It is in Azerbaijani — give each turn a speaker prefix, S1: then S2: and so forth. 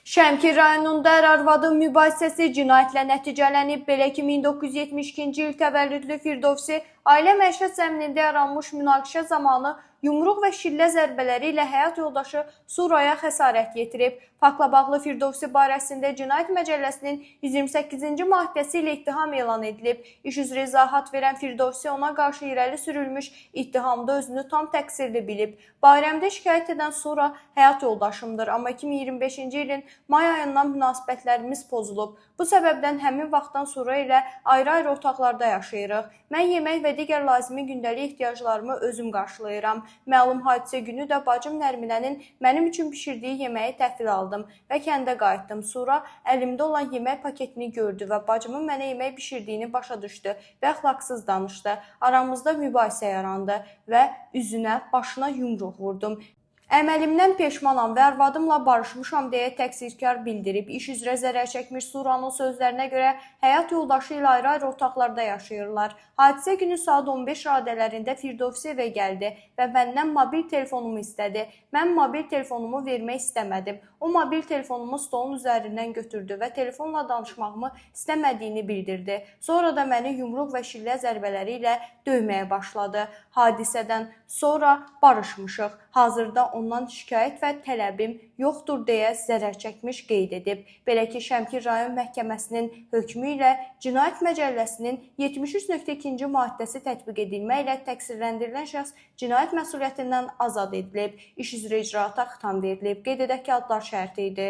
S1: Şəmkir rayonunda ər-arvadın mübahisəsi cinayətlə nəticələnib. Belə ki, 1972-ci il təvəllüdlü Firdovsi ailə məişət zəminində yaranmış münaqişə zamanı yumruq və şillə zərbələri ilə həyat yoldaşı Suraya xəsarət yetirib. Faktla bağlı Firdovsi barəsində Cinayət Məcəlləsinin 128-ci maddəsi ilə ittiham elan edilib. İş üzrə izahat verən Firdovsi ona qarşı irəli sürülmüş ittihamda özünü tam təqsirli bilib. Barəmdə şikayət edən Sura həyat yoldaşımdır, amma 2025-ci ilin may ayından münasibətlərimiz pozulub. Bu səbəbdən həmin vaxtdan sonra ilə ayrı-ayrı otaqlarda yaşayırıq. Mən yemək və digər lazımi gündəlik ehtiyaclarımı özüm qarşılayıram. Məlum hadisə günü də bacım Nərminənin mənim üçün bişirdiyi yeməyi təhvil aldım və kəndə qayıtdım. Sonra əlimdə olan yemək paketini gördü və bacımın mənə yemək bişirdiyini başa düşdü və əxlaqsız danışdı. Aramızda mübahisə yarandı və üzünə, başına yumruq vurdum. Əməlimdən peşmanam və arvadımla barışmışam deyə təqsirkar bildirib. İş üzrə zərər çəkmiş Suranın sözlərinə görə həyat yoldaşı ilə ayrı-ayrı otaqlarda yaşayırlar. Hadisə günü saat 15 radələrində Firdovsi evə gəldi və məndən mobil telefonumu istədi. Mən mobil telefonumu vermək istəmədim. O mobil telefonumu stolun üzərindən götürdü və telefonla danışmağımı istəmədiyini bildirdi. Sonra da məni yumruq və şillə zərbələri ilə döyməyə başladı. Hadisədən sonra barışmışıq. Hazırda ondan şikayət və tələbim yoxdur deyə zərər çəkmiş qeyd edib. Belə ki, Şəmkir rayon məhkəməsinin hökmü ilə Cinayət Məcəlləsinin 73.2-ci maddəsi tətbiq edilməklə təqsirləndirilən şəxs cinayət məsuliyyətindən azad edilib. İş üzrə icraata xitam verilib. Qeyd edək ki, adlar şərti idi.